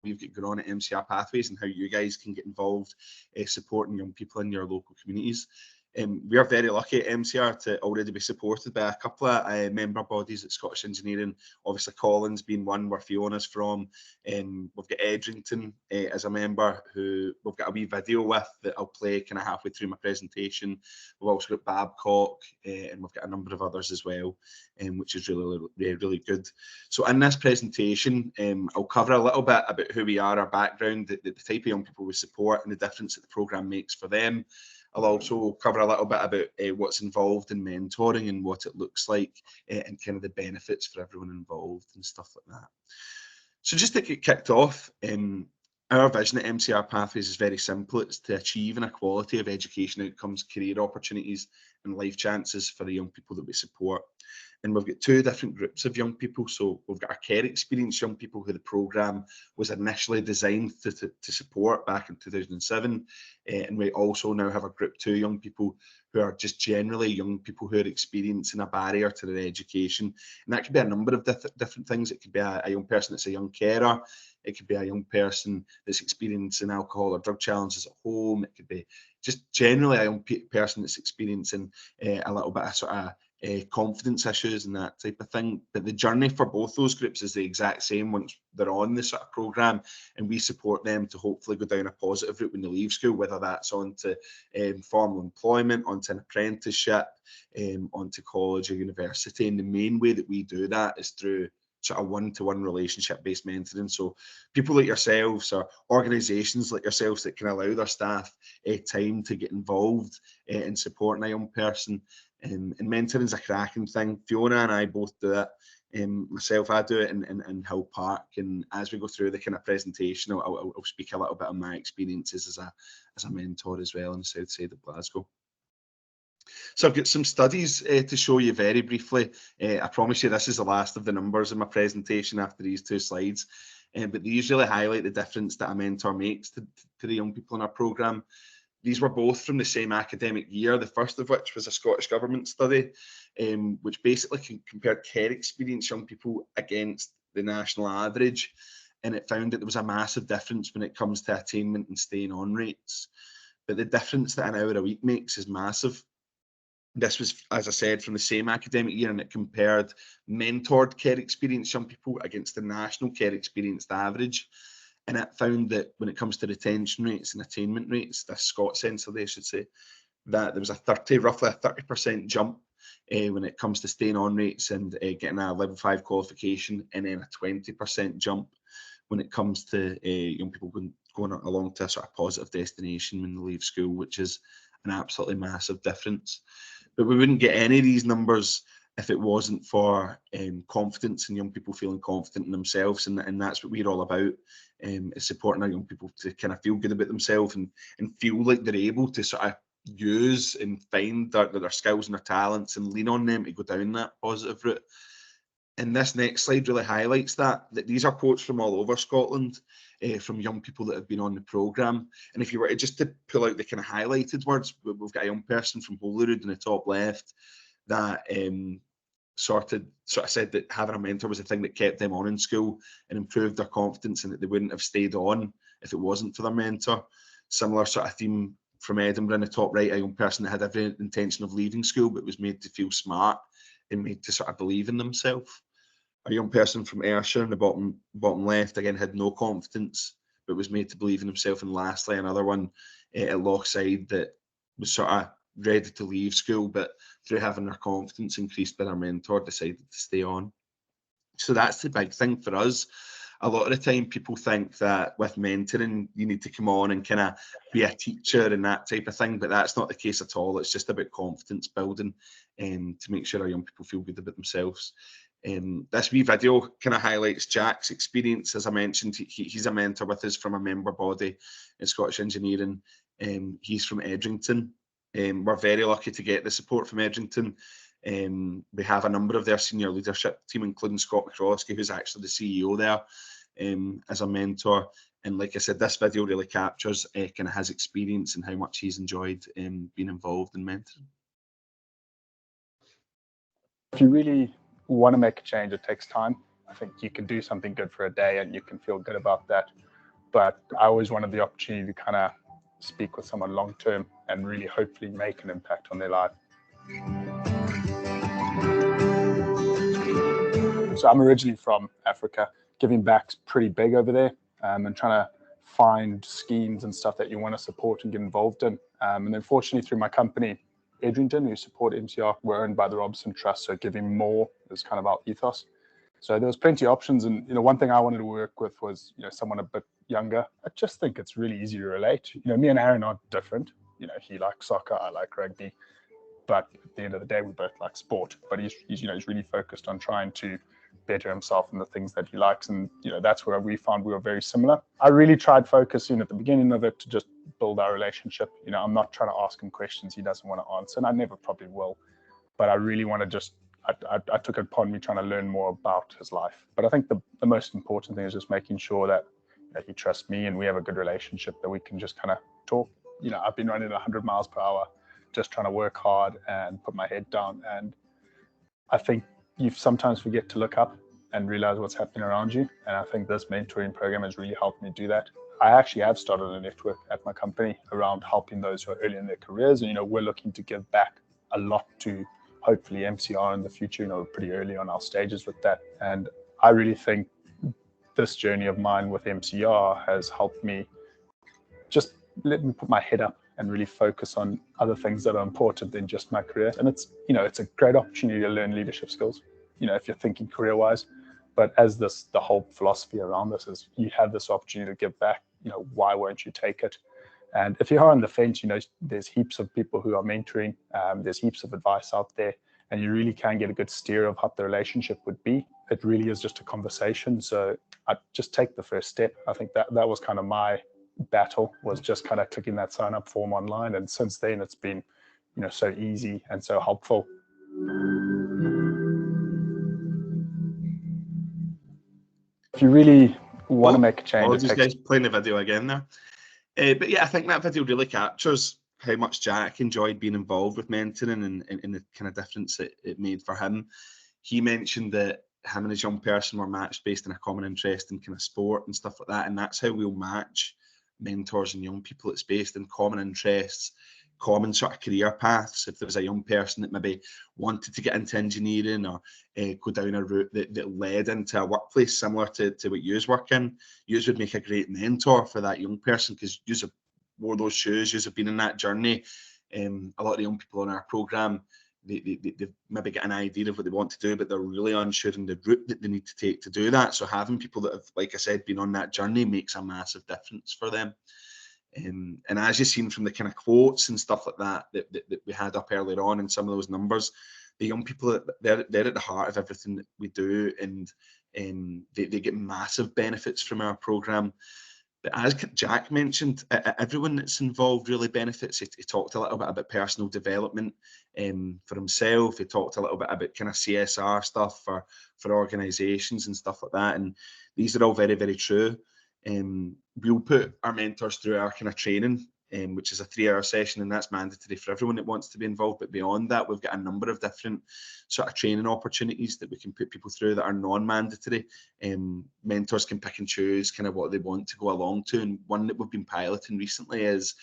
we've got going on at MCR Pathways and how you guys can get involved supporting young people in your local communities. We are very lucky at MCR to already be supported by a couple of member bodies at Scottish Engineering. Obviously, Collins being one where Fiona's from. We've got Edrington as a member who we've got a wee video with that I'll play kind of halfway through my presentation. We've also got Babcock and we've got a number of others as well, which is really good. So in this presentation, I'll cover a little bit about who we are, our background, the type of young people we support and the difference that the programme makes for them. I'll also cover a little bit about what's involved in mentoring and what it looks like and kind of the benefits for everyone involved and stuff like that. So just to get kicked off, our vision at MCR Pathways is very simple. It's to achieve an equality of education outcomes, career opportunities and life chances for the young people that we support. And we've got two different groups of young people. So we've got our care experience young people who the programme was initially designed to support back in 2007. And we also now have a group 2 young people who are just generally young people who are experiencing a barrier to their education. And that could be a number of different things. It could be a young person that's a young carer. It could be a young person that's experiencing alcohol or drug challenges at home. It could be just generally a young person that's experiencing a little bit of sort of confidence issues and that type of thing. But the journey for both those groups is the exact same once they're on this sort of programme, and we support them to hopefully go down a positive route when they leave school, whether that's onto formal employment, onto an apprenticeship, onto college or university. And the main way that we do that is through sort of one-to-one relationship-based mentoring. So people like yourselves or organisations like yourselves that can allow their staff time to get involved in supporting a young person. And mentoring is a cracking thing. Fiona and I both do it. Myself, I do it in Hill Park. And as we go through the kind of presentation, I'll speak a little bit on my experiences as a mentor as well on the south side of Glasgow. So I've got some studies to show you very briefly. I promise you this is the last of the numbers in my presentation after these 2 slides. But these really highlight the difference that a mentor makes to the young people in our programme. These were both from the same academic year, the first of which was a Scottish Government study, which basically compared care experience young people against the national average. And it found that there was a massive difference when it comes to attainment and staying on rates. But the difference that an hour a week makes is massive. This was, as I said, from the same academic year, and it compared mentored care experience young people against the national care experienced average. And it found that when it comes to retention rates and attainment rates, the ScotSense survey, I should say, that there was roughly a 30% jump when it comes to staying on rates and getting a level 5 qualification, and then a 20% jump when it comes to young people going along to a sort of positive destination when they leave school, which is an absolutely massive difference. But we wouldn't get any of these numbers if it wasn't for confidence and young people feeling confident in themselves. And that's what we're all about, is supporting our young people to kind of feel good about themselves and feel like they're able to sort of use and find their skills and their talents and lean on them to go down that positive route. And this next slide really highlights that these are quotes from all over Scotland, from young people that have been on the programme. And if you were just to pull out the kind of highlighted words, we've got a young person from Holyrood in the top left that sort of said that having a mentor was the thing that kept them on in school and improved their confidence, and that they wouldn't have stayed on if it wasn't for their mentor. Similar sort of theme from Edinburgh in the top right, a young person that had every intention of leaving school but was made to feel smart and made to sort of believe in themselves. A young person from Ayrshire in the bottom left, again, had no confidence but was made to believe in himself. And lastly, another one at Lochside that was sort of ready to leave school, but through having their confidence increased by their mentor, decided to stay on. So that's the big thing for us. A lot of the time people think that with mentoring, you need to come on and kind of be a teacher and that type of thing, but that's not the case at all. It's just about confidence building to make sure our young people feel good about themselves. This wee video kind of highlights Jack's experience. As I mentioned, he's a mentor with us from a member body in Scottish Engineering. He's from Edrington. We're very lucky to get the support from Edrington. We have a number of their senior leadership team, including Scott McCroskey, who's actually the CEO there, as a mentor. And like I said, this video really captures kind of his experience and how much he's enjoyed being involved in mentoring. If you really want to make a change, it takes time. I think you can do something good for a day and you can feel good about that. but I always wanted the opportunity to kind of speak with someone long term and really hopefully make an impact on their life. So I'm originally from Africa. Giving back's pretty big over there, and trying to find schemes and stuff that you want to support and get involved in. And then fortunately through my company, Edrington, who support MCR, we're owned by the Robson Trust, so giving more is kind of our ethos. So there was plenty of options, and one thing I wanted to work with was someone a bit younger. I just think it's really easy to relate. Me and Aaron are different. He likes soccer, I like rugby, but at the end of the day, we both like sport. But he's really focused on trying to better himself in the things that he likes, and that's where we found we were very similar. I really tried focusing at the beginning of it to just build our relationship. I'm not trying to ask him questions he doesn't want to answer, and I never probably will. But I really want to just I took it upon me trying to learn more about his life. But I think the most important thing is just making sure that he trusts me and we have a good relationship, that we can just kind of talk. I've been running 100 miles per hour, just trying to work hard and put my head down. And I think you sometimes forget to look up and realize what's happening around you. And I think this mentoring program has really helped me do that. I actually have started a network at my company around helping those who are early in their careers. And, we're looking to give back a lot to hopefully MCR in the future. We're pretty early on our stages with that. And I really think this journey of mine with MCR has helped me just let me put my head up and really focus on other things that are important than just my career. And it's a great opportunity to learn leadership skills, if you're thinking career-wise. But as the whole philosophy around this is, you have this opportunity to give back, why won't you take it? And if you are on the fence, there's heaps of people who are mentoring, there's heaps of advice out there, and you really can get a good steer of what the relationship would be. It really is just a conversation. So I just take the first step. I think that was kind of my battle, was just kind of clicking that sign up form online. And since then it's been, so easy and so helpful. If you really want to make a change, these guys playing the video again there. But yeah, I think that video really captures how much Jack enjoyed being involved with mentoring and the kind of difference it made for him. He mentioned that him and his young person were matched based on a common interest in kind of sport and stuff like that. And that's how we'll match mentors and young people. It's based on common interests, common sort of career paths. If there was a young person that maybe wanted to get into engineering or go down a route that led into a workplace similar to what yous work in, yous would make a great mentor for that young person, because yous have wore those shoes, yous have been in that journey. A lot of the young people on our programme, they've maybe got an idea of what they want to do, but they're really unsure in the route that they need to take to do that. So having people that have, like I said, been on that journey makes a massive difference for them. And as you've seen from the kind of quotes and stuff like that we had up earlier on, and some of those numbers, the young people, they're at the heart of everything that we do, and they get massive benefits from our programme. But as Jack mentioned, everyone that's involved really benefits. He talked a little bit about personal development for himself. He talked a little bit about kind of CSR stuff for organisations and stuff like that. And these are all very, very true. We'll put our mentors through our kind of training, which is a 3-hour session, and that's mandatory for everyone that wants to be involved. But beyond that, we've got a number of different sort of training opportunities that we can put people through that are non-mandatory. Mentors can pick and choose kind of what they want to go along to, and one that we've been piloting recently is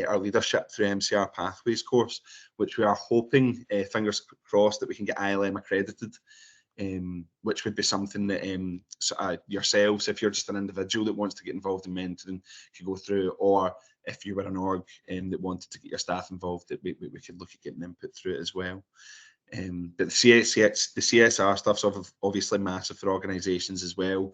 our leadership through MCR Pathways course, which we are hoping, fingers crossed, that we can get ILM accredited. Which would be something that yourselves, if you're just an individual that wants to get involved in mentoring, could go through, or if you were an org that wanted to get your staff involved, that we could look at getting input through it as well. But the CSR stuff's obviously massive for organisations as well.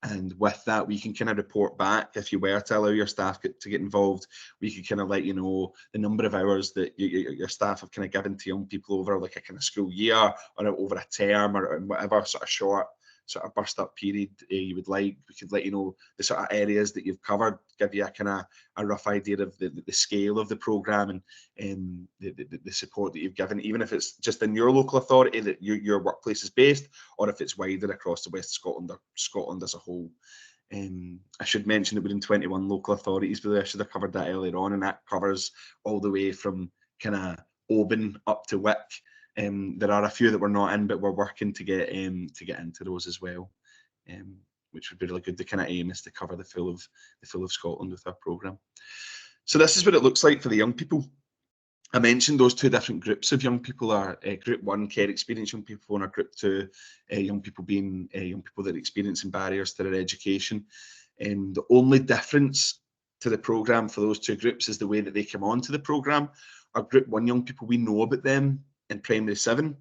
And with that, we can kind of report back. If you were to allow your staff to get involved, we could kind of let you know the number of hours that your staff have kind of given to young people over like a kind of school year or over a term or whatever sort of short sort of burst up period you would like. We could let you know the sort of areas that you've covered, give you a kind of a rough idea of the scale of the programme and the support that you've given, even if it's just in your local authority that your workplace is based, or if it's wider across the West of Scotland or Scotland as a whole. I should mention that we're in 21 local authorities, but I should have covered that earlier on, and that covers all the way from kind of Oban up to Wick. There are a few that we're not in, but we're working to get into those as well. which would be really good. The kind of aim is to cover the full of Scotland with our programme. So this is what it looks like for the young people. I mentioned those two different groups of young people are Group 1, care experience young people, and our Group 2, young people being young people that are experiencing barriers to their education. And the only difference to the programme for those two groups is the way that they come onto the programme. Our Group 1 young people, we know about them in Primary 7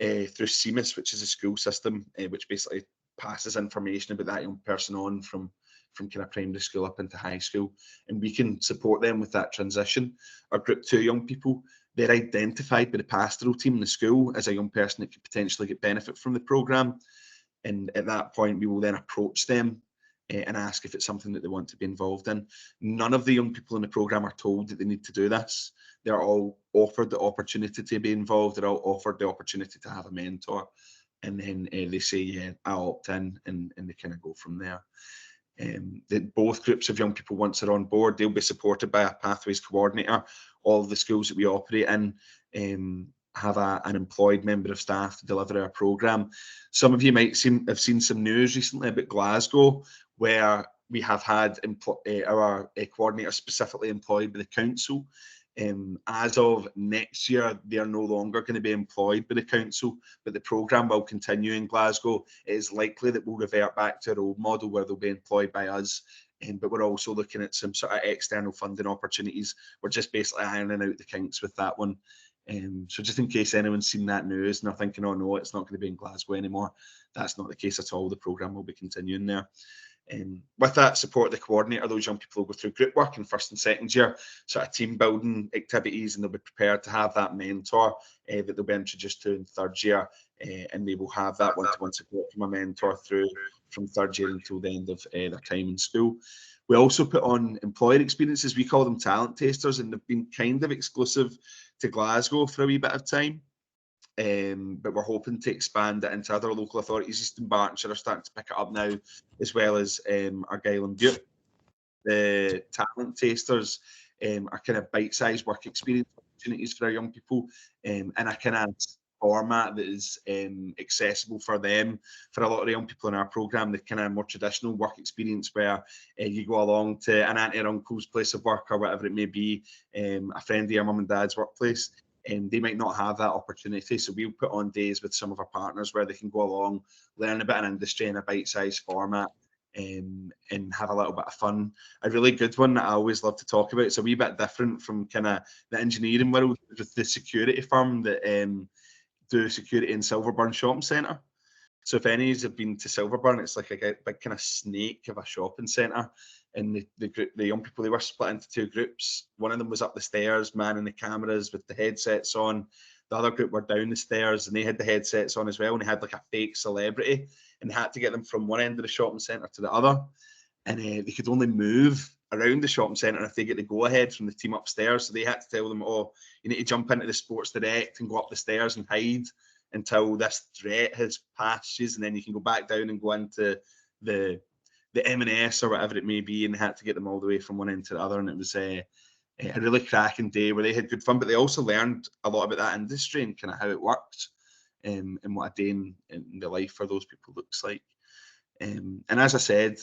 through CMIS, which is a school system which basically passes information about that young person on from kind of primary school up into high school, and we can support them with that transition. Our Group 2 young people, they're identified by the pastoral team in the school as a young person that could potentially get benefit from the programme, and at that point we will then approach them and ask if it's something that they want to be involved in. None of the young people in the programme are told that they need to do this. They're all offered the opportunity to be involved. They're all offered the opportunity to have a mentor, and then they say, yeah, I'll opt in, and they kind of go from there. Both groups of young people, once they're on board, they'll be supported by a Pathways coordinator. All of the schools that we operate in have an employed member of staff to deliver our programme. Some of you might have seen some news recently about Glasgow, where we have had our coordinator specifically employed by the council. As of next year, they are no longer going to be employed by the council, but the programme will continue in Glasgow. It is likely that we'll revert back to our old model where they'll be employed by us, but we're also looking at some sort of external funding opportunities. We're just basically ironing out the kinks with that one. So just in case anyone's seen that news and are thinking, oh no, it's not going to be in Glasgow anymore, that's not the case at all. The programme will be continuing there. With that support of the coordinator, those young people will go through group work in first and second year, sort of team building activities, and they'll be prepared to have that mentor that they'll be introduced to in third year, and they will have that one-to-one support from a mentor through from third year until the end of their time in school. We also put on employer experiences. We call them talent tasters, and they've been kind of exclusive to Glasgow for a wee bit of time. But we're hoping to expand it into other local authorities. Eastern Bartonshire are starting to pick it up now, as well as Argyll and Bute. The talent tasters are kind of bite-sized work experience opportunities for our young people in a kind of format that is accessible for them. For a lot of the young people in our programme, the kind of more traditional work experience where you go along to an auntie or uncle's place of work or whatever it may be, a friend of your mum and dad's workplace. They might not have that opportunity, so we'll put on days with some of our partners where they can go along, learn a bit of industry in a bite-sized format, and have a little bit of fun. A really good one that I always love to talk about, it's a wee bit different from kind of the engineering world, with the security firm that do security in Silverburn Shopping Centre. So if any of you have been to Silverburn, it's like a big kind of snake of a shopping centre. And the young people, they were split into two groups. One of them was up the stairs, manning the cameras with the headsets on. The other group were down the stairs, and they had the headsets on as well. And they had like a fake celebrity, and they had to get them from one end of the shopping centre to the other. And they could only move around the shopping centre if they get the go-ahead from the team upstairs. So they had to tell them, oh, you need to jump into the Sports Direct and go up the stairs and hide until this threat has passed you, and then you can go back down and go into the M&S or whatever it may be, and they had to get them all the way from one end to the other. And it was a really cracking day where they had good fun, but they also learned a lot about that industry and kind of how it worked, and what a day in the life for those people looks like. And as I said,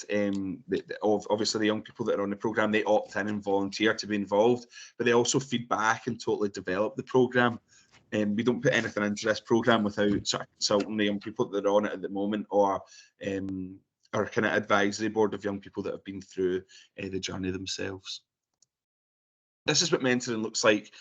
obviously the young people that are on the programme, they opt in and volunteer to be involved, but they also feed back and totally develop the programme. We don't put anything into this programme without sort of consulting the young people that are on it at the moment, or our kind of advisory board of young people that have been through the journey themselves. This is what mentoring looks like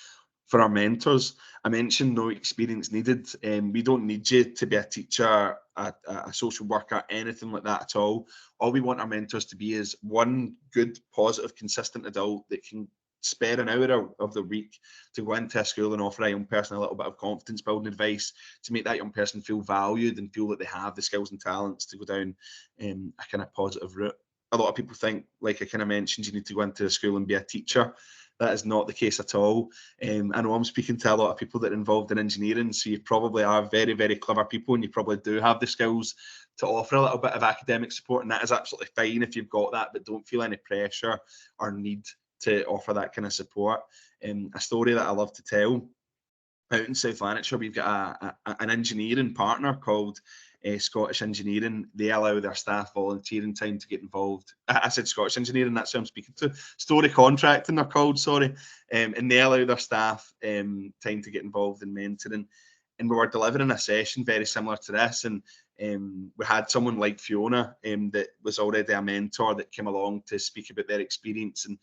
for our mentors. I mentioned no experience needed. We don't need you to be a teacher, a social worker, anything like that at all. All we want our mentors to be is one good, positive, consistent adult that can spare an hour of the week to go into a school and offer a young person a little bit of confidence building advice, to make that young person feel valued and feel that they have the skills and talents to go down a kind of positive route. A lot of people think, like I kind of mentioned, you need to go into a school and be a teacher. That is not the case at all. I know I'm speaking to a lot of people that are involved in engineering, so you probably are very, very clever people, and you probably do have the skills to offer a little bit of academic support, and that is absolutely fine if you've got that, but don't feel any pressure or need to offer that kind of support. A story that I love to tell, out in South Lanarkshire, we've got an engineering partner called Scottish Engineering. They allow their staff volunteering time to get involved. I said Scottish Engineering, that's who I'm speaking to. Story Contracting they're called, sorry. And they allow their staff time to get involved in mentoring. And we were delivering a session very similar to this, and we had someone like Fiona that was already a mentor that came along to speak about their experience. And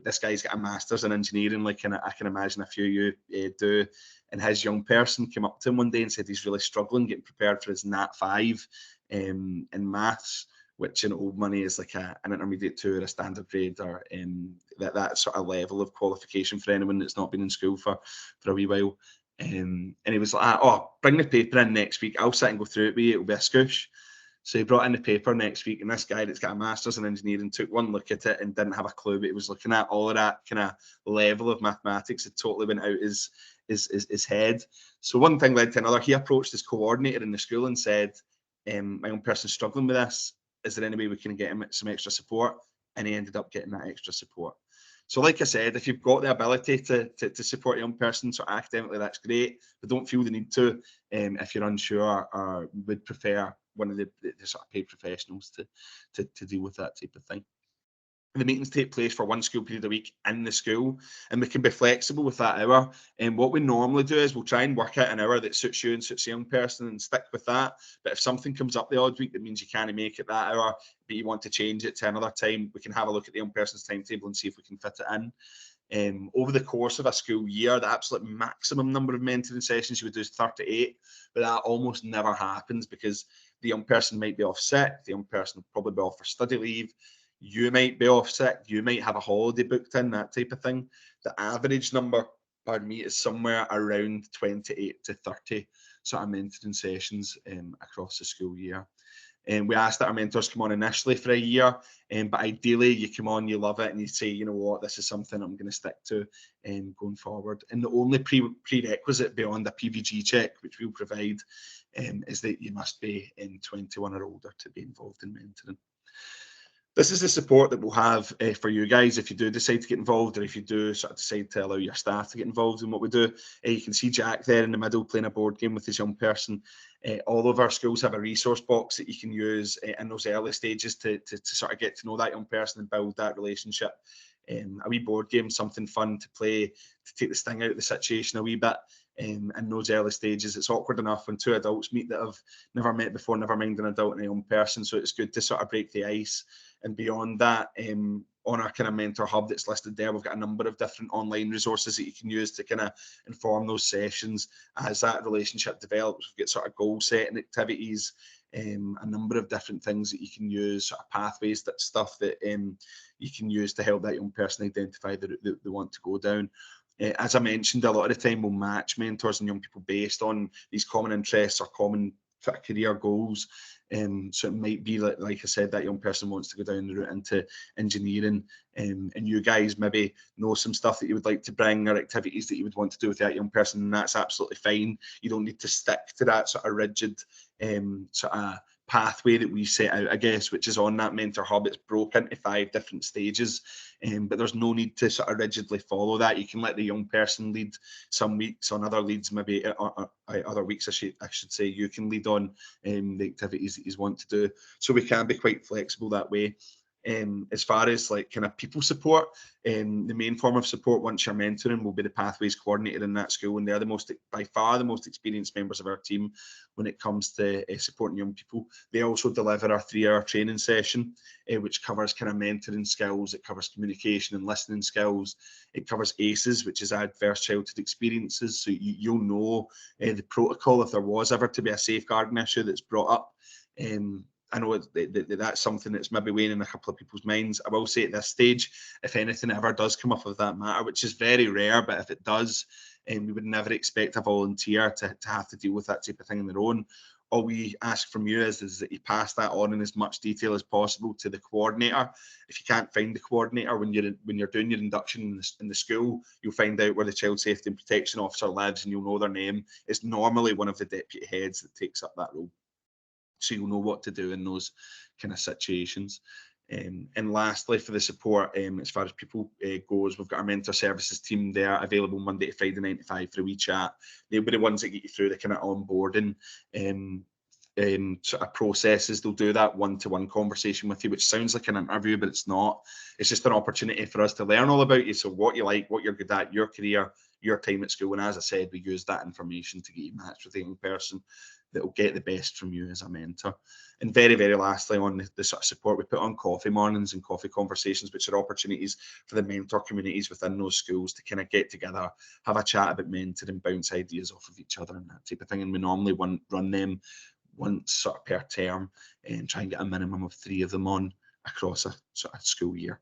this guy's got a master's in engineering, like I can imagine a few of you do. And his young person came up to him one day and said he's really struggling getting prepared for his Nat 5 in maths, which in old money is like an intermediate 2 or a standard grade, or that sort of level of qualification for anyone that's not been in school for a wee while. And he was like, oh, bring the paper in next week. I'll sit and go through it with you. It'll be a scoosh. So he brought in the paper next week, and this guy that's got a master's in engineering took one look at it and didn't have a clue what he was looking at. All of that kind of level of mathematics had totally went out his head. So one thing led to another. He approached his coordinator in the school and said, my own person's struggling with this. Is there any way we can get him some extra support? And he ended up getting that extra support. So like I said, if you've got the ability to support a young person, so academically, that's great, but don't feel the need to if you're unsure or would prefer one of the sort of paid professionals to deal with that type of thing. The meetings take place for one school period a week in the school, and we can be flexible with that hour. And what we normally do is we'll try and work out an hour that suits you and suits a young person and stick with that. But if something comes up the odd week that means you can't make it that hour, but you want to change it to another time, we can have a look at the young person's timetable and see if we can fit it in. Over the course of a school year, the absolute maximum number of mentoring sessions you would do is 38, but that almost never happens because the young person might be off sick, the young person will probably be off for study leave, you might be off sick, you might have a holiday booked in, that type of thing. The average number, pardon me, is somewhere around 28 to 30 sort of mentoring sessions across the school year. And we asked that our mentors come on initially for a year, but ideally you come on, you love it, and you say, you know what, this is something I'm going to stick to going forward. And the only prerequisite beyond a PVG check, which we'll provide, is that you must be 21 or older to be involved in mentoring. This is the support that we'll have for you guys if you do decide to get involved, or if you do sort of decide to allow your staff to get involved in what we do. You can see Jack there in the middle playing a board game with his young person. All of our schools have a resource box that you can use in those early stages to sort of get to know that young person and build that relationship. A wee board game, something fun to play, to take the sting out of the situation a wee bit. In those early stages, it's awkward enough when two adults meet that have never met before, never mind an adult and a young person. So it's good to sort of break the ice. And beyond that, on our kind of mentor hub that's listed there, we've got a number of different online resources that you can use to kind of inform those sessions as that relationship develops. We've got sort of goal setting activities, a number of different things that you can use, sort of pathways, that stuff that you can use to help that young person identify the route that they want to go down. As I mentioned, a lot of the time we'll match mentors and young people based on these common interests or common sort of career goals. So it might be like I said, that young person wants to go down the route into engineering, and you guys maybe know some stuff that you would like to bring or activities that you would want to do with that young person, and that's absolutely fine. You don't need to stick to that sort of rigid sort of pathway that we set out, I guess, which is on that mentor hub. It's broken into 5 different stages, but there's no need to sort of rigidly follow that. You can let the young person lead some weeks, on other leads maybe other weeks I should say you can lead on the activities that you want to do. So we can be quite flexible that way. As far as like kind of people support, the main form of support once you're mentoring will be the Pathways coordinator in that school, and they're by far the most experienced members of our team when it comes to supporting young people. They also deliver our 3-hour training session, which covers kind of mentoring skills. It covers communication and listening skills. It covers ACEs, which is adverse childhood experiences. So you'll know the protocol if there was ever to be a safeguarding issue that's brought up. I know that's something that's maybe weighing in a couple of people's minds. I will say at this stage, if anything ever does come up of that matter, which is very rare, but if it does, we would never expect a volunteer to have to deal with that type of thing on their own. All we ask from you is that you pass that on in as much detail as possible to the coordinator. If you can't find the coordinator when you're doing your induction in the school, you'll find out where the child safety and protection officer lives, and you'll know their name. It's normally one of the deputy heads that takes up that role. So you'll know what to do in those kind of situations. And lastly, for the support, as far as people goes, we've got our mentor services team there available Monday to Friday 9 to 5 for a wee chat. They'll be the ones that get you through the kind of onboarding sort of processes. They'll do that one-to-one conversation with you, which sounds like an interview, but it's not. It's just an opportunity for us to learn all about you. So what you like, what you're good at, your career, your time at school. And as I said, we use that information to get you matched with a young person that will get the best from you as a mentor. And very, very lastly, on the sort of support, we put on coffee mornings and coffee conversations, which are opportunities for the mentor communities within those schools to kind of get together, have a chat about mentoring, bounce ideas off of each other and that type of thing. And we normally run them once sort of per term and try and get a minimum of 3 of them on across a sort of school year.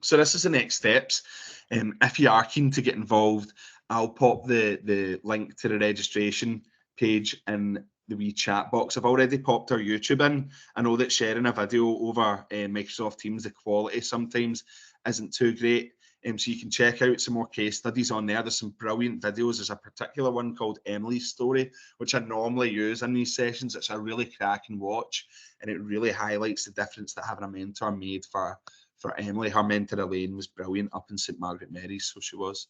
So this is the next steps. If you are keen to get involved, I'll pop the link to the registration page in the wee chat box. I've already popped our YouTube in. I know that sharing a video over Microsoft Teams, the quality sometimes isn't too great. So you can check out some more case studies on there. There's some brilliant videos. There's a particular one called Emily's Story, which I normally use in these sessions. It's a really cracking watch, and it really highlights the difference that having a mentor made for Emily. Her mentor Elaine was brilliant up in St Margaret Mary's, so she was.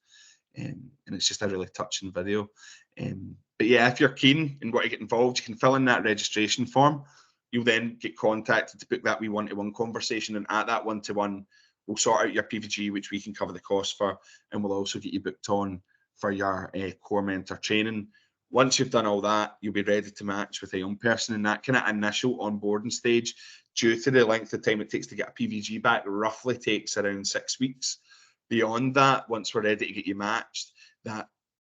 And it's just a really touching video. But yeah, if you're keen and want to get involved, you can fill in that registration form. You'll then get contacted to book that wee one-to-one conversation, and at that one-to-one, we'll sort out your PVG, which we can cover the cost for, and we'll also get you booked on for your core mentor training. Once you've done all that, you'll be ready to match with a young person. And that kind of initial onboarding stage, due to the length of time it takes to get a PVG back, roughly takes around 6 weeks. Beyond that, once we're ready to get you matched, that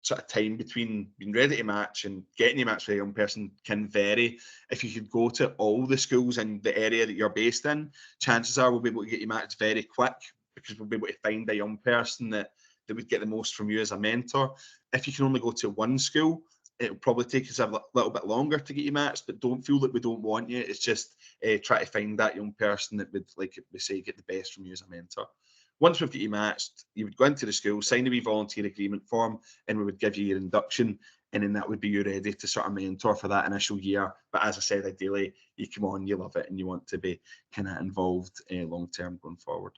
sort of time between being ready to match and getting you matched with a young person can vary. If you could go to all the schools in the area that you're based in, chances are we'll be able to get you matched very quick, because we'll be able to find a young person that would get the most from you as a mentor. If you can only go to one school, it'll probably take us a little bit longer to get you matched, but don't feel that we don't want you. It's just try to find that young person that would, like we say, get the best from you as a mentor. Once we've got you matched, you would go into the school, sign a wee volunteer agreement form, and we would give you your induction, and then that would be you ready to sort of mentor for that initial year. But as I said, ideally, you come on, you love it, and you want to be kind of involved long-term going forward.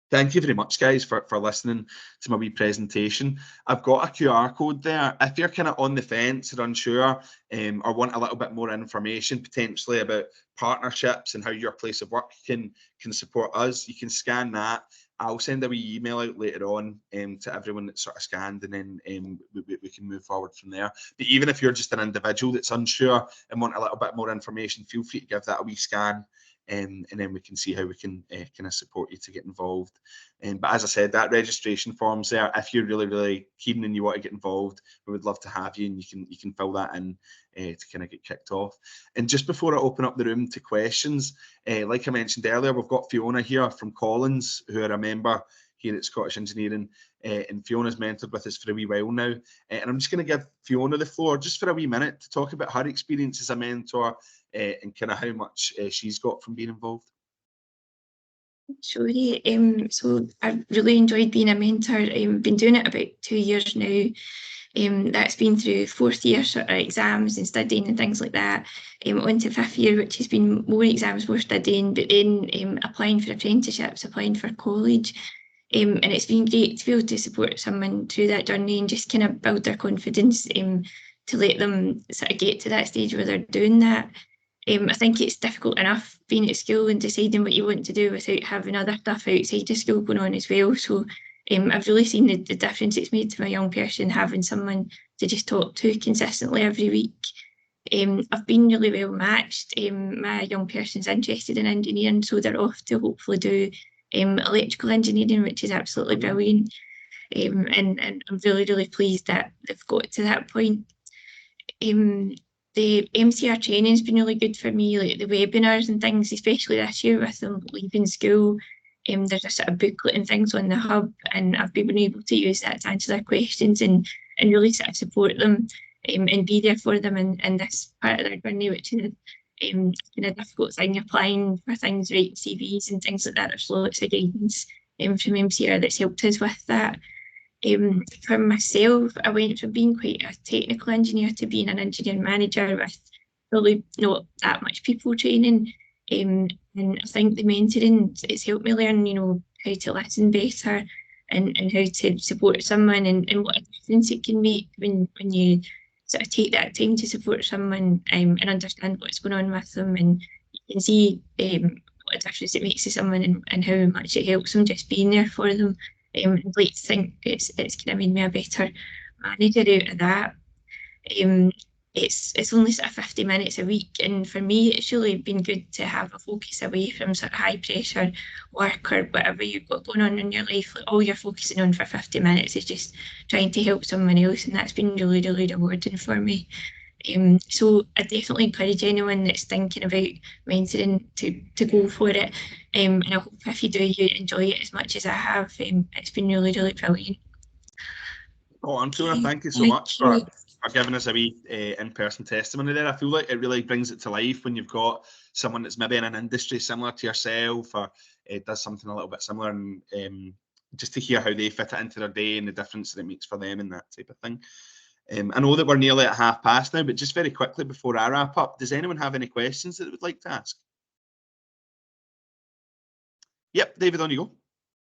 Thank you very much, guys, for listening to my wee presentation. I've got a QR code there. If you're kind of on the fence or unsure, or want a little bit more information potentially about partnerships and how your place of work can support us, you can scan that. I'll send a wee email out later on to everyone that's sort of scanned, and then we can move forward from there. But even if you're just an individual that's unsure and want a little bit more information, feel free to give that a wee scan. And then we can see how we can kind of support you to get involved. But as I said, that registration form's there. If you're really, really keen and you want to get involved, we would love to have you, and you can fill that in to kind of get kicked off. And just before I open up the room to questions, like I mentioned earlier, we've got Fiona here from Collins, who are a member here at Scottish Engineering, and Fiona's mentored with us for a wee while now. And I'm just going to give Fiona the floor just for a wee minute to talk about her experience as a mentor, and kind of how much she's got from being involved. Sure. So I've really enjoyed being a mentor. Been doing it about 2 years now. That's been through 4th year sort of exams and studying and things like that. On to 5th year, which has been more exams, more studying, but then applying for apprenticeships, applying for college. And it's been great to be able to support someone through that journey and just kind of build their confidence, to let them sort of get to that stage where they're doing that. I think it's difficult enough being at school and deciding what you want to do without having other stuff outside of school going on as well. So I've really seen the difference it's made to my young person having someone to just talk to consistently every week. I've been really well matched. My young person's interested in engineering, so they're off to hopefully do electrical engineering, which is absolutely brilliant. And I'm really, really pleased that they've got to that point. The MCR training has been really good for me, like the webinars and things, especially this year with them leaving school. There's a sort of booklet and things on the hub, and I've been able to use that to answer their questions and really sort of support them and be there for them in this part of their journey, which is kind of difficult thing, applying for things, writing CVs and things like that. There's lots of guidance from MCR that's helped us with that. For myself, I went from being quite a technical engineer to being an engineering manager with really not that much people training. And I think the mentoring, it's helped me learn, how to listen better and how to support someone and what a difference it can make when you sort of take that time to support someone and understand what's going on with them, and you can see what a difference it makes to someone and how much it helps them just being there for them. I'd like to think it's kind of made me a better manager out of that. It's only sort of 50 minutes a week, and for me it's really been good to have a focus away from sort of high pressure work or whatever you've got going on in your life. Like, all you're focusing on for 50 minutes is just trying to help someone else, and that's been really, really rewarding for me. So I definitely encourage anyone that's thinking about mentoring to go for it, and I hope if you do, you enjoy it as much as I have. It's been really, really brilliant. Oh, Antonia, thank you so much for giving us a wee in-person testimony there. I feel like it really brings it to life when you've got someone that's maybe in an industry similar to yourself, or does something a little bit similar, and just to hear how they fit it into their day and the difference that it makes for them and that type of thing. I know that we're nearly at past now, but just very quickly before I wrap up, does anyone have any questions that they would like to ask? Yep, David, on you go.